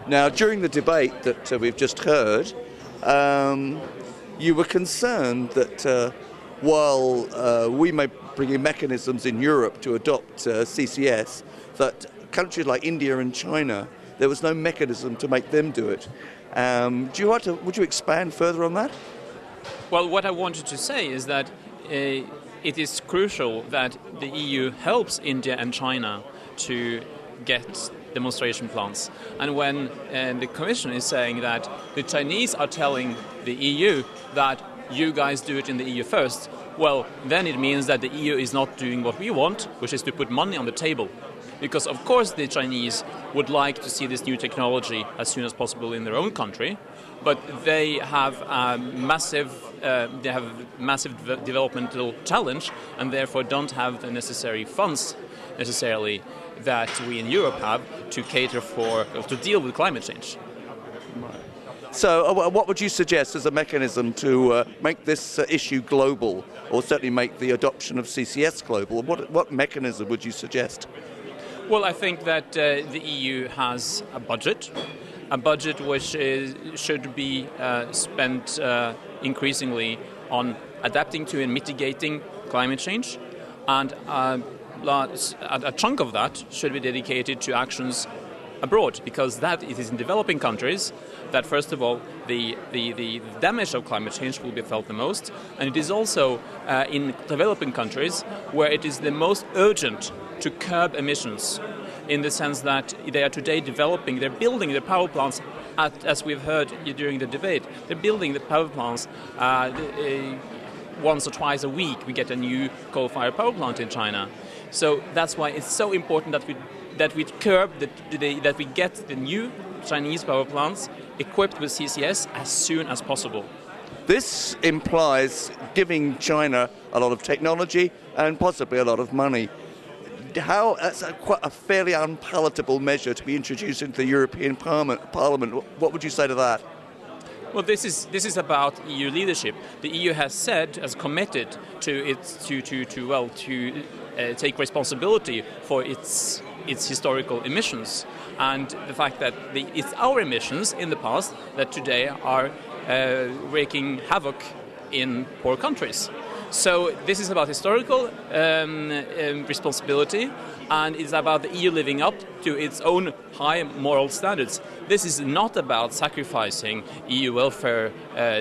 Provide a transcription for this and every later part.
Now, during the debate that we've just heard, you were concerned that while we may bring in mechanisms in Europe to adopt CCS, that countries like India and China, there was no mechanism to make them do it. Would you expand further on that? Well, what I wanted to say is that it is crucial that the EU helps India and China to get demonstration plants. And when the Commission is saying that the Chinese are telling the EU that you guys do it in the EU first, well, then it means that the EU is not doing what we want, which is to put money on the table. Because of course the Chinese would like to see this new technology as soon as possible in their own country, but they have massive developmental challenge and therefore don't have the necessary funds necessarily that we in Europe have to cater for, or to deal with climate change. So what would you suggest as a mechanism to make this issue global, or certainly make the adoption of CCS global? What mechanism would you suggest? Well, I think that the EU has a budget which should be spent increasingly on adapting to and mitigating climate change, and a chunk of that should be dedicated to actions abroad, because that it is in developing countries that, first of all, the damage of climate change will be felt the most, and it is also in developing countries where it is the most urgent to curb emissions, in the sense that they are today they're building the power plants, as we've heard during the debate, they're building the power plants once or twice a week. We get a new coal-fired power plant in China. So that's why it's so important that we curb that we get the new Chinese power plants equipped with CCS as soon as possible. This implies giving China a lot of technology and possibly a lot of money. That's quite a fairly unpalatable measure to be introduced into the European Parliament. What would you say to that? Well, this is about EU leadership. The EU has committed to take responsibility for its historical emissions, and the fact that it's our emissions in the past that today are wreaking havoc in poor countries. So this is about historical responsibility, and it's about the EU living up to its own high moral standards. This is not about sacrificing EU welfare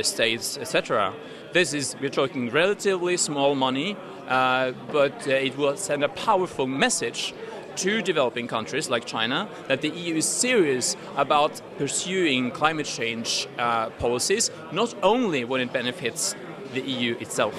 states, etc. We're talking relatively small money, but it will send a powerful message to developing countries like China that the EU is serious about pursuing climate change policies, not only when it benefits the EU itself.